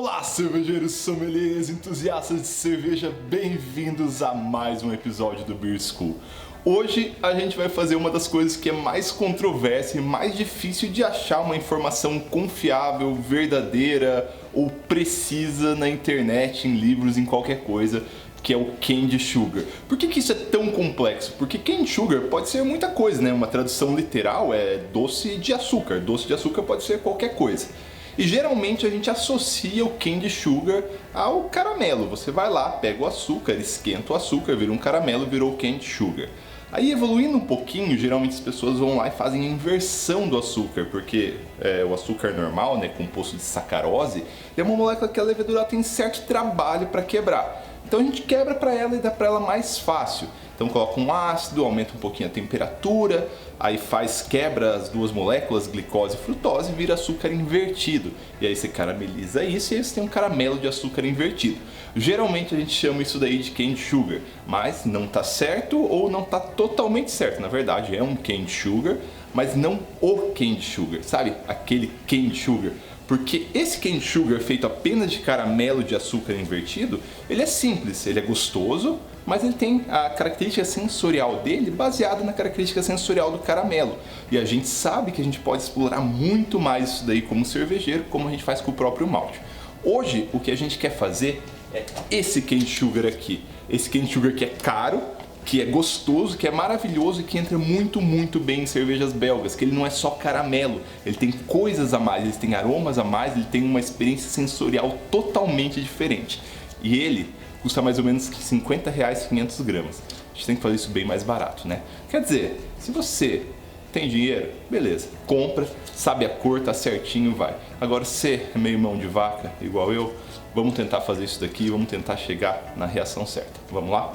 Olá, cervejeiros, sommeliers, entusiastas de cerveja, bem-vindos a mais um episódio do Beer School. Hoje a gente vai fazer uma das coisas que é mais controversa e mais difícil de achar uma informação confiável, verdadeira ou precisa na internet, em livros, em qualquer coisa, que é o Canned Sugar. Por que isso é tão complexo? Porque Canned Sugar pode ser muita coisa, né? Uma tradução literal é doce de açúcar. Doce de açúcar pode ser qualquer coisa. E geralmente a gente associa o Canned Sugar ao caramelo. Você vai lá, pega o açúcar, esquenta o açúcar, vira um caramelo, virou Canned Sugar. Aí evoluindo um pouquinho, geralmente as pessoas vão lá e fazem a inversão do açúcar, porque o açúcar normal, né, composto de sacarose, é uma molécula que a levedura tem certo trabalho para quebrar. Então a gente quebra para ela e dá para ela mais fácil. Então coloca um ácido, aumenta um pouquinho a temperatura, aí quebra as duas moléculas, glicose e frutose, e vira açúcar invertido. E aí você carameliza isso e aí você tem um caramelo de açúcar invertido. Geralmente a gente chama isso daí de Canned Sugar, mas não está certo ou não está totalmente certo. Na verdade é um Canned Sugar, mas não o Canned Sugar, sabe? Aquele Canned Sugar. Porque esse Canned Sugar feito apenas de caramelo de açúcar invertido, ele é simples, ele é gostoso, mas ele tem a característica sensorial dele baseada na característica sensorial do caramelo. E a gente sabe que a gente pode explorar muito mais isso daí como cervejeiro, como a gente faz com o próprio malte. Hoje, o que a gente quer fazer é esse Canned Sugar aqui. Esse Canned Sugar que é caro, que é gostoso, que é maravilhoso e que entra muito bem em cervejas belgas, que ele não é só caramelo, ele tem coisas a mais, ele tem aromas a mais, ele tem uma experiência sensorial totalmente diferente. E ele custa mais ou menos R$50, 500 gramas. A gente tem que fazer isso bem mais barato, né? Quer dizer, se você tem dinheiro, beleza, compra, sabe a cor, tá certinho, vai. Agora se você é meio mão de vaca, igual eu, vamos tentar fazer isso daqui, vamos tentar chegar na reação certa. Vamos lá?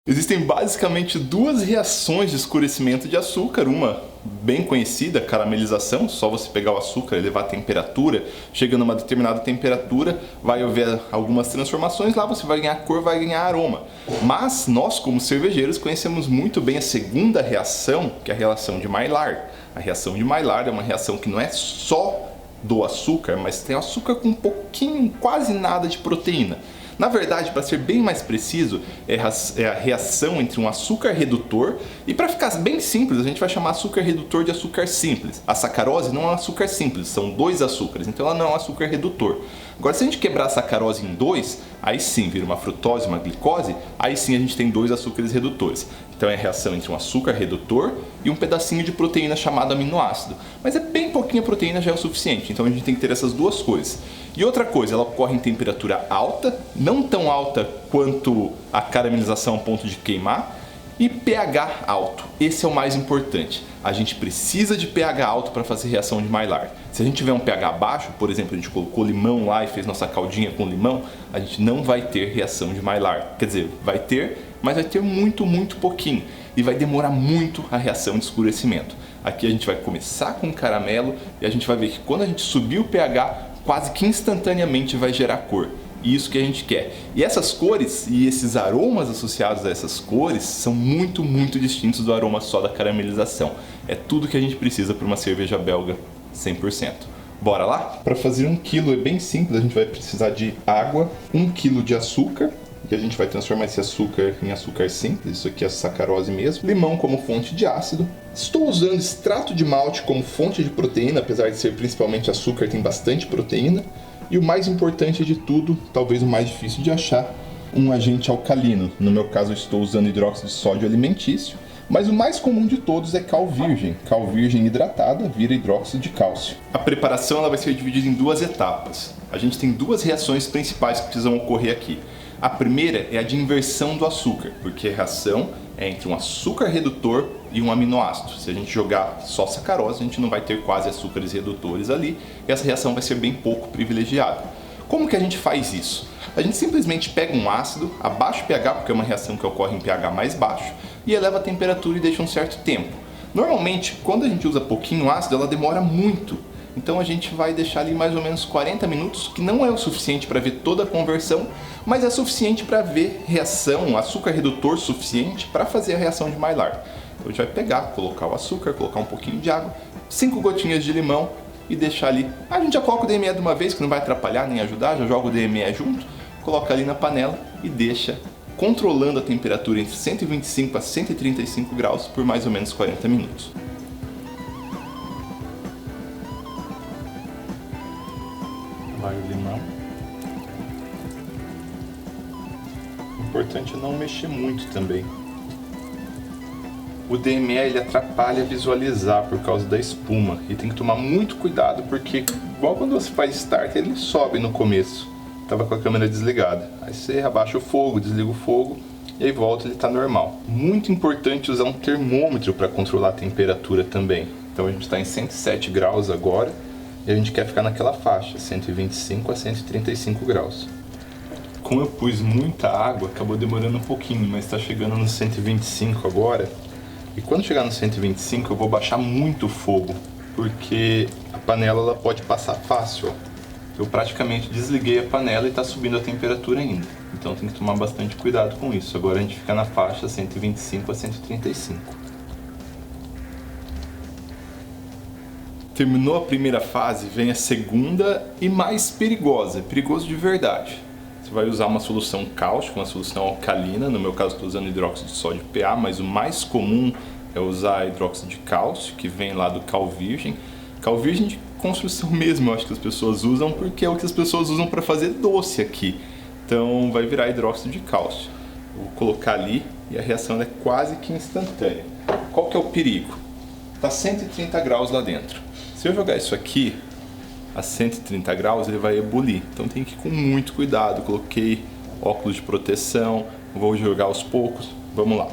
Existem basicamente duas reações de escurecimento de açúcar, uma bem conhecida, caramelização, só você pegar o açúcar, elevar a temperatura, chegando a uma determinada temperatura, vai haver algumas transformações, lá você vai ganhar cor, vai ganhar aroma. Mas nós, como cervejeiros, conhecemos muito bem a segunda reação, que é a reação de Maillard. A reação de Maillard é uma reação que não é só do açúcar, mas tem açúcar com um pouquinho, quase nada de proteína. Na verdade, para ser bem mais preciso, é a reação entre um açúcar redutor e, para ficar bem simples, a gente vai chamar açúcar redutor de açúcar simples. A sacarose não é um açúcar simples, são dois açúcares, então ela não é um açúcar redutor. Agora, se a gente quebrar a sacarose em dois, aí sim vira uma frutose, uma glicose, aí sim a gente tem dois açúcares redutores. Então é a reação entre um açúcar redutor e um pedacinho de proteína chamado aminoácido. Mas é bem pouquinha proteína, já é o suficiente, então a gente tem que ter essas duas coisas. E outra coisa, ela ocorre em temperatura alta, não tão alta quanto a caramelização ao ponto de queimar, e pH alto. Esse é o mais importante. A gente precisa de pH alto para fazer reação de Maillard. Se a gente tiver um pH baixo, por exemplo, a gente colocou limão lá e fez nossa caldinha com limão, a gente não vai ter reação de Maillard. Quer dizer, vai ter, mas vai ter muito pouquinho. E vai demorar muito a reação de escurecimento. Aqui a gente vai começar com caramelo e a gente vai ver que quando a gente subir o pH, quase que instantaneamente vai gerar cor. Isso que a gente quer. E essas cores e esses aromas associados a essas cores são muito distintos do aroma só da caramelização. É tudo que a gente precisa para uma cerveja belga 100%. Bora lá? Para fazer 1 kg é bem simples, a gente vai precisar de água, 1 kg de açúcar, e a gente vai transformar esse açúcar em açúcar simples, isso aqui é sacarose mesmo, limão como fonte de ácido. Estou usando extrato de malte como fonte de proteína, apesar de ser principalmente açúcar, tem bastante proteína. E o mais importante de tudo, talvez o mais difícil de achar, um agente alcalino. No meu caso, eu estou usando hidróxido de sódio alimentício, mas o mais comum de todos é cal virgem. Cal virgem hidratada vira hidróxido de cálcio. A preparação ela vai ser dividida em duas etapas. A gente tem duas reações principais que precisam ocorrer aqui. A primeira é a de inversão do açúcar, porque a reação é entre um açúcar redutor e um aminoácido. Se a gente jogar só sacarose, a gente não vai ter quase açúcares redutores ali, e essa reação vai ser bem pouco privilegiada. Como que a gente faz isso? A gente simplesmente pega um ácido, abaixa o pH, porque é uma reação que ocorre em pH mais baixo, e eleva a temperatura e deixa um certo tempo. Normalmente, quando a gente usa pouquinho ácido, ela demora muito. Então a gente vai deixar ali mais ou menos 40 minutos, que não é o suficiente para ver toda a conversão, mas é suficiente para ver reação, açúcar redutor suficiente para fazer a reação de Maillard. Então a gente vai pegar, colocar o açúcar, colocar um pouquinho de água, 5 gotinhas de limão e deixar ali. A gente já coloca o DME de uma vez, que não vai atrapalhar nem ajudar, já joga o DME junto, coloca ali na panela e deixa controlando a temperatura entre 125 a 135 graus por mais ou menos 40 minutos. Vai o limão. Importante não mexer muito também. O DME ele atrapalha visualizar por causa da espuma e tem que tomar muito cuidado porque igual quando você faz start ele sobe no começo. Tava com a câmera desligada. Aí você abaixa o fogo, desliga o fogo e aí volta, ele está normal. Muito importante usar um termômetro para controlar a temperatura também. Então a gente está em 107 graus agora e a gente quer ficar naquela faixa, 125 a 135 graus. Como eu pus muita água, acabou demorando um pouquinho, mas está chegando no 125 agora. E quando chegar no 125 eu vou baixar muito o fogo, porque a panela ela pode passar fácil. Eu praticamente desliguei a panela e está subindo a temperatura ainda. Então tem que tomar bastante cuidado com isso. Agora a gente fica na faixa 125 a 135. Terminou a primeira fase, vem a segunda e mais perigosa. Perigoso de verdade. Você vai usar uma solução cáustica, uma solução alcalina. No meu caso estou usando hidróxido de sódio PA, mas o mais comum é usar hidróxido de cálcio, que vem lá do cal virgem. Cal virgem de construção mesmo, eu acho que as pessoas usam, porque é o que as pessoas usam para fazer doce aqui. Então vai virar hidróxido de cálcio. Vou colocar ali e a reação é quase que instantânea. Qual que é o perigo? Está 130 graus lá dentro. Se eu jogar isso aqui a 130 graus, ele vai ebulir. Então tem que ir com muito cuidado. Coloquei óculos de proteção, vou jogar aos poucos. Vamos lá.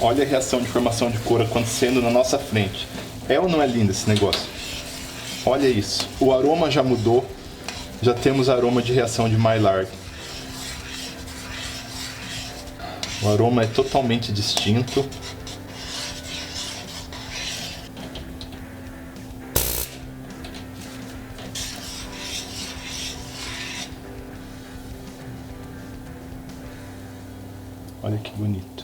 Olha a reação de formação de cor acontecendo na nossa frente. É ou não é lindo esse negócio? Olha isso. O aroma já mudou. Já temos aroma de reação de Maillard. O aroma é totalmente distinto. Olha que bonito.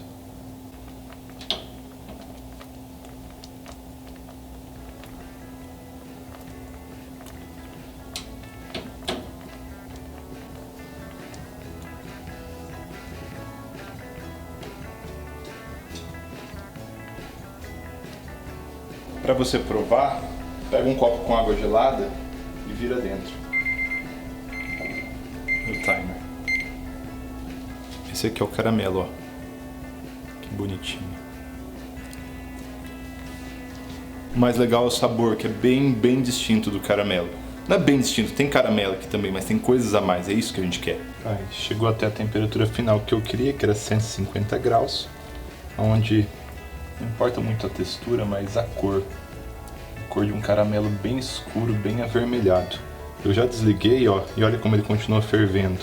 Para você provar, pega um copo com água gelada e vira dentro. O timer. Esse aqui é o caramelo, ó. Que bonitinho. O mais legal é o sabor, que é bem distinto do caramelo. Não é bem distinto, tem caramelo aqui também, mas tem coisas a mais, é isso que a gente quer. Aí, chegou até a temperatura final que eu queria, que era 150 graus, onde não importa muito a textura, mas a cor. A cor de um caramelo bem escuro, bem avermelhado. Eu já desliguei, ó, e olha como ele continua fervendo.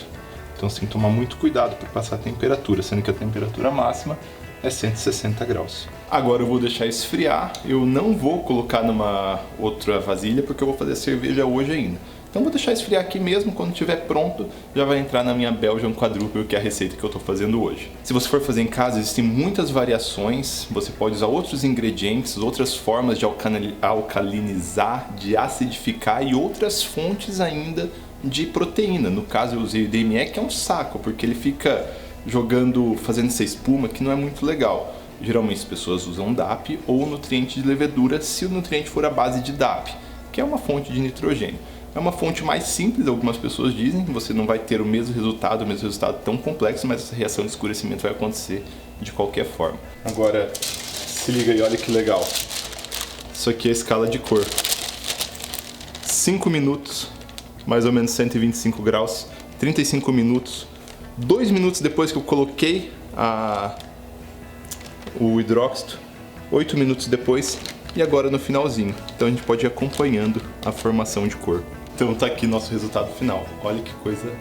Então você tem que tomar muito cuidado para passar a temperatura, sendo que a temperatura máxima é 160 graus. Agora eu vou deixar esfriar, eu não vou colocar numa outra vasilha porque eu vou fazer cerveja hoje ainda. Então vou deixar esfriar aqui mesmo, quando estiver pronto já vai entrar na minha Belgian Quadruple, que é a receita que eu estou fazendo hoje. Se você for fazer em casa, existem muitas variações, você pode usar outros ingredientes, outras formas de alcalinizar, de acidificar e outras fontes ainda de proteína. No caso eu usei o DME, que é um saco, porque ele fica jogando, fazendo essa espuma que não é muito legal. Geralmente as pessoas usam DAP ou nutriente de levedura, se o nutriente for a base de DAP, que é uma fonte de nitrogênio. É uma fonte mais simples, algumas pessoas dizem, você não vai ter o mesmo resultado tão complexo, mas essa reação de escurecimento vai acontecer de qualquer forma. Agora, se liga aí, olha que legal. Isso aqui é a escala de cor. 5 minutos, mais ou menos 125 graus, 35 minutos, 2 minutos depois que eu coloquei o hidróxido, 8 minutos depois, e agora no finalzinho. Então a gente pode ir acompanhando a formação de cor. Então tá aqui nosso resultado final. Olha que coisa